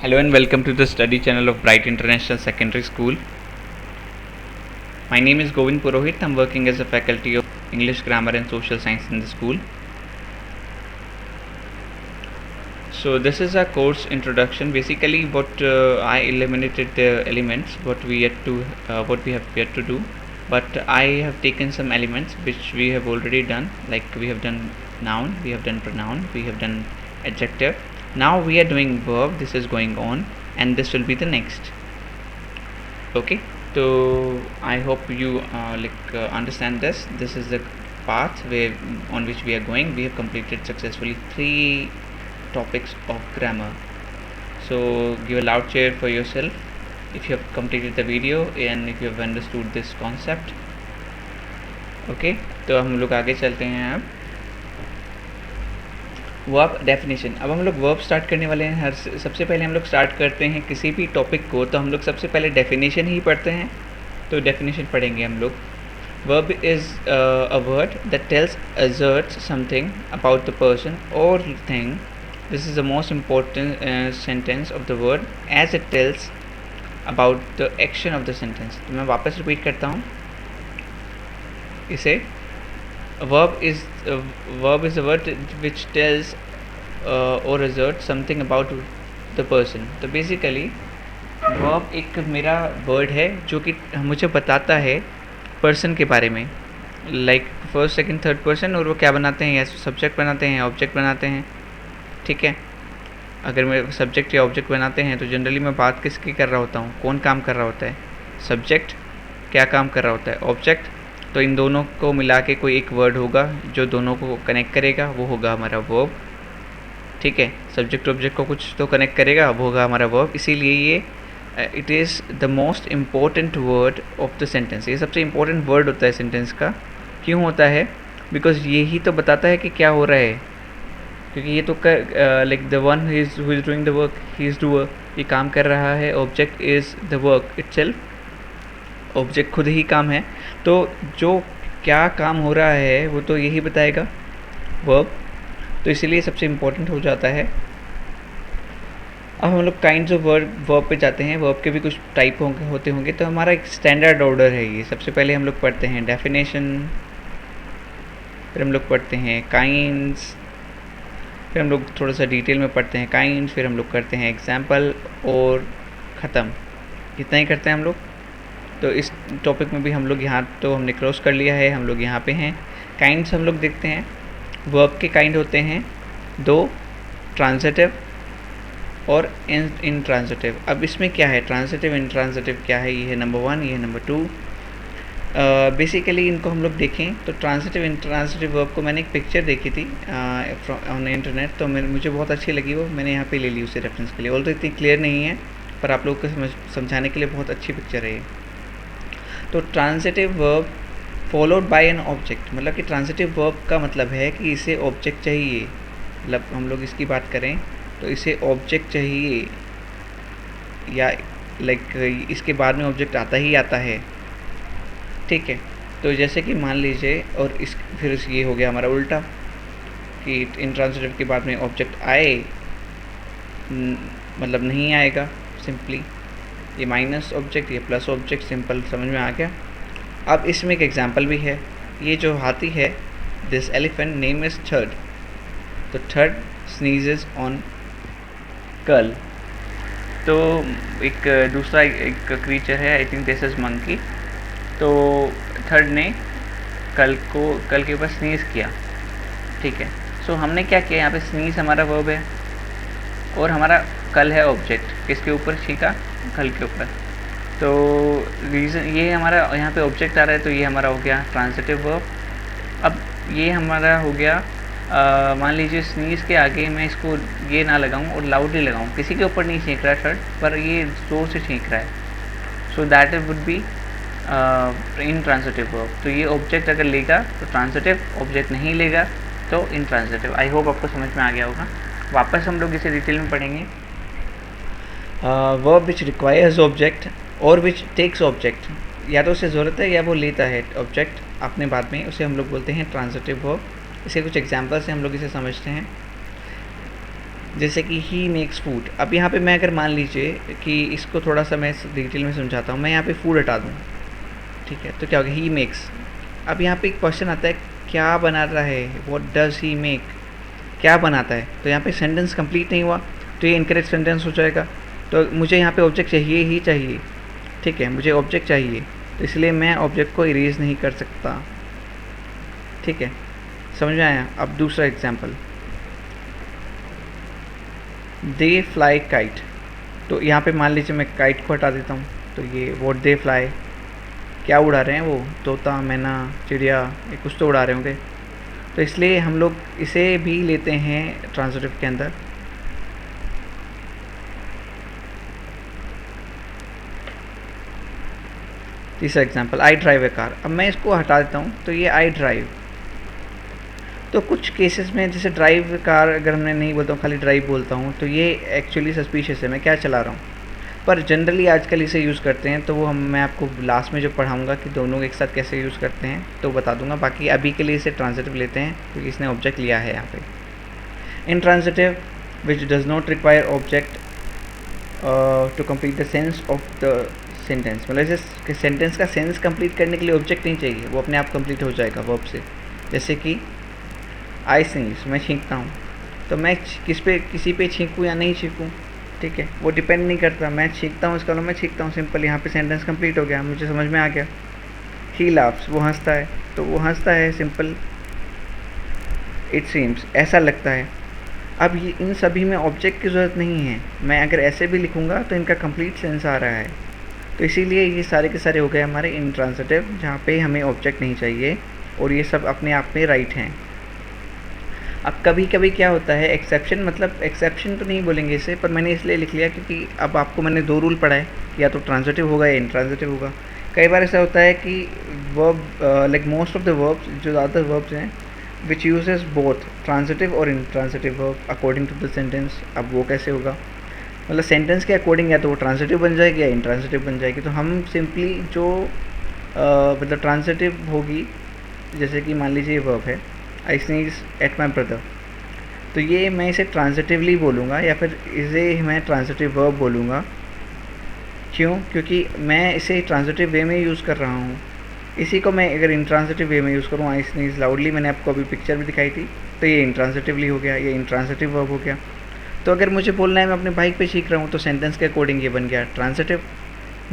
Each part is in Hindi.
Hello and welcome to the study channel of Bright International Secondary School. My name is Govind Purohit. I'm working as a faculty of English, Grammar and Social Science in the school. So this is a course introduction. Basically, what I eliminated the elements, what we have yet to do. But I have taken some elements which we have already done. Like we have done noun, we have done pronoun, we have done adjective. Now we are doing verb. This is going on, and this will be the next. Okay. So I hope you understand this. This is the path on which we are going. We have completed successfully 3 topics of grammar. So give a loud cheer for yourself if you have completed the video and if you have understood this concept. Okay, तो हम लोग आगे चलते हैं अब वर्ब डेफिनेशन. अब हम लोग वर्ब स्टार्ट करने वाले हैं. सबसे पहले हम लोग स्टार्ट करते हैं किसी भी टॉपिक को, तो हम लोग सबसे पहले डेफिनेशन ही पढ़ते हैं. तो डेफिनेशन पढ़ेंगे हम लोग. Verb is a word that tells asserts something about the person or thing. This is the most important sentence of the word as it tells about the action of the sentence. तो मैं वापस रिपीट करता हूँ इसे. verb is a word which tells or asserts something about the person. तो basically verb एक मेरा word है जो कि मुझे बताता है person के बारे में. like first second third person. और वो क्या बनाते हैं, या सब्जेक्ट बनाते हैं या ऑब्जेक्ट बनाते हैं. ठीक है. अगर मैं सब्जेक्ट या ऑब्जेक्ट बनाते हैं तो जनरली मैं बात किसकी कर रहा होता हूँ, कौन काम कर रहा होता है. सब्जेक्ट क्या काम कर रहा होता है, ऑब्जेक्ट. तो इन दोनों को मिला के कोई एक वर्ड होगा जो दोनों को कनेक्ट करेगा, वो होगा हमारा वर्ब. ठीक है. सब्जेक्ट ऑब्जेक्ट को कुछ तो कनेक्ट करेगा, वो होगा हमारा वर्ब. इसीलिए ये it is the most important word of the sentence. ये सबसे इम्पोर्टेंट वर्ड होता है सेंटेंस का. क्यों होता है? बिकॉज ये ही तो बताता है कि क्या हो रहा है. क्योंकि ये तो like the one who is doing the work, he is doer. ये काम कर रहा है. Object is the work itself. Object खुद ही काम है. तो जो क्या काम हो रहा है वो तो यही बताएगा, वर्ब. तो इसीलिए सबसे इम्पोर्टेंट हो जाता है. अब हम लोग काइंड्स ऑफ वर्ब पे जाते हैं. वर्ब के भी कुछ टाइप होते होंगे. तो हमारा एक स्टैंडर्ड ऑर्डर है ये. सबसे पहले हम लोग पढ़ते हैं डेफिनेशन, फिर हम लोग पढ़ते हैं काइंड्स, फिर हम लोग थोड़ा सा डिटेल में पढ़ते हैं काइंड्स, फिर हम लोग करते हैं एग्जाम्पल और ख़त्म. इतना ही करते हैं हम लोग. तो इस टॉपिक में भी हम लोग यहाँ तो हमने क्रॉस कर लिया है. हम लोग यहाँ पे हैं. काइंड्स हम लोग देखते हैं. वर्ब के काइंड होते हैं 2, ट्रांजिटिव और इंट्रांजिटिव. अब इसमें क्या है, ट्रांजिटिव इंट्रांजिटिव क्या है, ये है नंबर 1, ये है नंबर 2. बेसिकली इनको हम लोग देखें तो ट्रांजिटिव इंट्रांजिटिव वर्ब को मैंने एक पिक्चर देखी थी ऑन इंटरनेट. तो मुझे बहुत अच्छी लगी वो. मैंने यहाँ पे ले ली उसे रेफरेंस के लिए. ऑल तो इतनी क्लियर नहीं है पर आप लोगों को समझाने के लिए बहुत अच्छी पिक्चर है ये. तो transitive verb followed by an object. मतलब कि ट्रांजिटिव वर्ब का मतलब है कि इसे ऑब्जेक्ट चाहिए. मतलब हम लोग इसकी बात करें तो इसे ऑब्जेक्ट चाहिए, या लाइक इसके बाद में ऑब्जेक्ट आता ही आता है. ठीक है. तो जैसे कि मान लीजिए, और फिर ये हो गया हमारा उल्टा कि इंट्रांजिटिव के बाद में ऑब्जेक्ट आए, मतलब नहीं आएगा सिंपली. ये माइनस ऑब्जेक्ट, ये प्लस ऑब्जेक्ट. सिंपल समझ में आ गया. अब इसमें एक एग्जांपल भी है. ये जो हाथी है, this elephant name is third. तो थर्ड स्नीजेस ऑन कल. तो एक दूसरा एक क्रीचर है, I think this is monkey. तो थर्ड ने कल के ऊपर स्नीज किया. ठीक है. सो हमने क्या किया, यहाँ पे स्नीज हमारा वर्ब है और हमारा कल है ऑब्जेक्ट. किसके ऊपर छींका, कल के ऊपर. तो रीज़न ये हमारा यहाँ पे ऑब्जेक्ट आ रहा है, तो ये हमारा हो गया ट्रांजिटिव वर्ब. अब ये हमारा हो गया, मान लीजिए स्नीज के आगे मैं इसको ये ना लगाऊं और लाउडली लगाऊं. किसी के ऊपर नहीं छींक रहा थर्ड, पर ये जोर से छींक रहा है. So that it would be in transitive verb. तो ये ऑब्जेक्ट अगर लेगा तो ट्रांजिटिव, ऑब्जेक्ट नहीं लेगा तो इन ट्रांजिटिव. आई होप आपको समझ में आ गया होगा. वापस हम लोग इसे डिटेल में पढ़ेंगे. वर्ब विच रिक्वायर्स ऑब्जेक्ट और विच टेक्स ऑब्जेक्ट. या तो उसे ज़रूरत है या वो लेता है ऑब्जेक्ट अपने बाद में, उसे हम लोग बोलते हैं ट्रांजिटिव वर्ब. इसके कुछ एग्जांपल्स हैं, हम लोग इसे समझते हैं. जैसे कि ही मेक्स फूड। अब यहाँ पे मैं अगर मान लीजिए कि इसको थोड़ा सा मैं डिटेल में समझाता हूँ, मैं यहाँ पे फूड हटा दूँ, ठीक है, तो क्या होगा, ही मेक्स। अब यहाँ पे एक क्वेश्चन आता है, क्या बनाता है, व्हाट डज ही मेक, क्या बनाता है, तो यहाँ पे सेंटेंस कंप्लीट नहीं हुआ, तो ये इनकरेक्ट सेंटेंस हो जाएगा। तो मुझे यहाँ पे ऑब्जेक्ट चाहिए ही चाहिए, ठीक है, मुझे ऑब्जेक्ट चाहिए, तो इसलिए मैं ऑब्जेक्ट को इरेज नहीं कर सकता, ठीक है, समझ में आया। अब दूसरा एग्जाम्पल, दे फ्लाई काइट, तो यहाँ पे मान लीजिए मैं काइट को हटा देता हूँ, तो ये व्हाट दे फ्लाई, क्या उड़ा रहे हैं वो, तोता, मैना, चिड़िया, ये कुछ तो उड़ा रहे होंगे, तो इसलिए हम लोग इसे भी लेते हैं ट्रांजिटिव के अंदर। तीसरा example, I drive A car. अब मैं इसको हटा देता हूँ, तो ये आई ड्राइव, तो कुछ केसेस में जैसे ड्राइव कार अगर मैं नहीं बोलता हूँ, खाली ड्राइव बोलता हूँ, तो ये एक्चुअली सस्पिशियस है, मैं क्या चला रहा हूँ, पर जनरली आजकल इसे यूज़ करते हैं, तो वो मैं आपको लास्ट में जो पढ़ाऊँगा कि दोनों एक साथ कैसे यूज़ करते हैं तो बता दूंगा। बाकी अभी के लिए इसे ट्रांजिटिव लेते हैं क्योंकि इसने ऑब्जेक्ट लिया है यहाँ पे। Intransitive which does not require object to complete the sense of the sentence, मतलब जैसे सेंटेंस का सेंस कंप्लीट करने के लिए ऑब्जेक्ट नहीं चाहिए, वो अपने आप कंप्लीट हो जाएगा वर्ब से। जैसे कि आई स्नीज, मैं छींकता हूँ, तो मैं किसी पे छींकूँ या नहीं छींकूँ, ठीक है, वो डिपेंड नहीं करता, मैं छींकता हूँ इसका मतलब मैं छींकता हूँ, सिंपल, यहाँ पे सेंटेंस कंप्लीट हो गया, मुझे समझ में आ गया। ही लाफ्स, वो हंसता है, तो वो हंसता है, सिंपल। इट सीम्स, ऐसा लगता है। अब ये इन सभी में ऑब्जेक्ट की ज़रूरत नहीं है, मैं अगर ऐसे भी लिखूँगा तो इनका कंप्लीट सेंस आ रहा है, तो इसीलिए ये सारे के सारे हो गए हमारे इंट्रांजिटिव, जहाँ पे हमें ऑब्जेक्ट नहीं चाहिए और ये सब अपने आप में राइट हैं। अब कभी कभी क्या होता है, एक्सेप्शन, मतलब एक्सेप्शन तो नहीं बोलेंगे इसे, पर मैंने इसलिए लिख लिया क्योंकि अब आपको मैंने 2 रूल पढ़ा है, या तो ट्रांजिटिव होगा या इंट्रांजिटिव होगा। कई बार ऐसा होता है कि verb, like most of the verbs, जो ज़्यादातर वर्ब्स हैं विच यूजेस बोथ ट्रांजिटिव और intransitive verb according to the sentence. अब वो कैसे होगा, मतलब सेंटेंस के अकॉर्डिंग या तो वो ट्रांजिटिव बन जाएगी या इंट्रांजिटिव बन जाएगी। तो हम सिंपली जो मतलब ट्रांजिटिव होगी, जैसे कि मान लीजिए वर्ब है आई स्नीज एट माई ब्रदर, तो ये मैं इसे ट्रांजिटिवली बोलूँगा या फिर इसे मैं ट्रांजिटिव वर्ब बोलूँगा। क्यों, क्योंकि मैं इसे ट्रांजिटिव वे में यूज़ कर रहा हूँ। इसी को मैं अगर इंट्रांजिटिव वे में यूज़ करूँ, आई स्नीज लाउडली, मैंने आपको अभी पिक्चर भी दिखाई थी, तो ये इंट्रांजिटिवली हो गया, ये इंट्रांजिटिव वर्ब हो गया। तो अगर मुझे बोलना है मैं अपने बाइक पे छींक रहा हूँ, तो सेंटेंस के अकॉर्डिंग ये बन गया ट्रांजिटिव।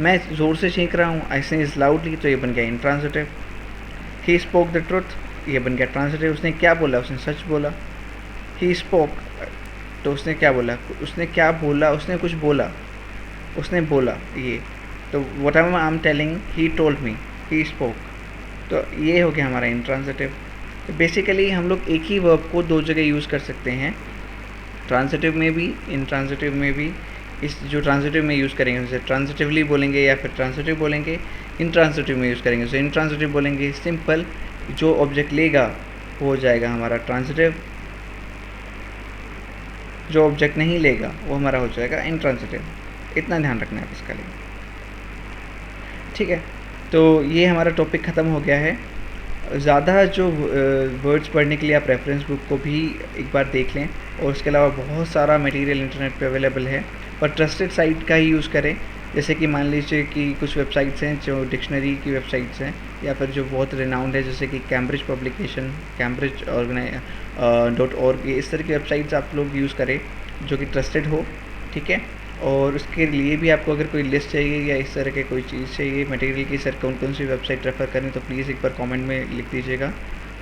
मैं ज़ोर से छींक रहा हूँ, आई स्नीज लाउडली, तो ये बन गया intransitive. He spoke the truth, ये बन गया ट्रांजिटिव, उसने क्या बोला, उसने सच बोला। ही स्पोक, तो उसने क्या बोला, उसने क्या बोला, उसने कुछ बोला, उसने बोला ये, तो what I am telling he told me, he spoke, तो ये हो गया हमारा इंट्रांजिटिव। तो बेसिकली हम लोग एक ही वर्ब को 2 जगह यूज़ कर सकते हैं, ट्रांजिटिव में भी, इंट्रांजिटिव में भी। इस जो ट्रांजिटिव में यूज़ करेंगे उसे ट्रांजिटिवली बोलेंगे या फिर ट्रांजिटिव बोलेंगे, इंट्रांजिटिव में यूज़ करेंगे उसे इंट्रांजिटिव बोलेंगे। सिंपल, जो ऑब्जेक्ट लेगा वो हो जाएगा हमारा ट्रांजिटिव, जो ऑब्जेक्ट नहीं लेगा वो हमारा हो जाएगा इंट्रांजिटिव। इतना ध्यान रखना है इसका लिए, ठीक है। तो ये हमारा टॉपिक ख़त्म हो गया है। ज़्यादा जो वर्ड्स पढ़ने के लिए आप रेफरेंस बुक को भी एक बार देख लें, और उसके अलावा बहुत सारा मटेरियल इंटरनेट पे अवेलेबल है, पर ट्रस्टेड साइट का ही यूज़ करें। जैसे कि मान लीजिए कि कुछ वेबसाइट्स हैं जो डिक्शनरी की वेबसाइट्स हैं, या फिर जो बहुत रिनाउंड है, जैसे कि कैम्ब्रिज पब्लिकेशन, कैम्ब्रिज .org, ये इस तरह की वेबसाइट्स आप लोग यूज़ करें जो कि ट्रस्टेड हो, ठीक है। और उसके लिए भी आपको अगर कोई लिस्ट चाहिए या इस तरह के कोई चीज़ चाहिए मटेरियल की, सर कौन कौन सी वेबसाइट रेफ़र करें, तो प्लीज़ एक बार कमेंट में लिख दीजिएगा।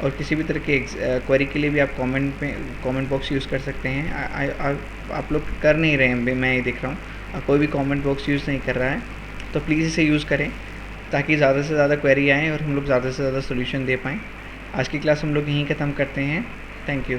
और किसी भी तरह के क्वेरी के लिए भी आप कमेंट बॉक्स यूज़ कर सकते हैं। आप लोग कर नहीं रहे हैं, मैं ये देख रहा हूँ, कोई भी कमेंट बॉक्स यूज़ नहीं कर रहा है, तो प्लीज़ इसे यूज़ करें ताकि ज़्यादा से ज़्यादा क्वेरी आएँ और हम लोग ज़्यादा से ज़्यादा सोल्यूशन दे पाएँ। आज की क्लास हम लोग यहीं ख़त्म करते हैं। Thank you.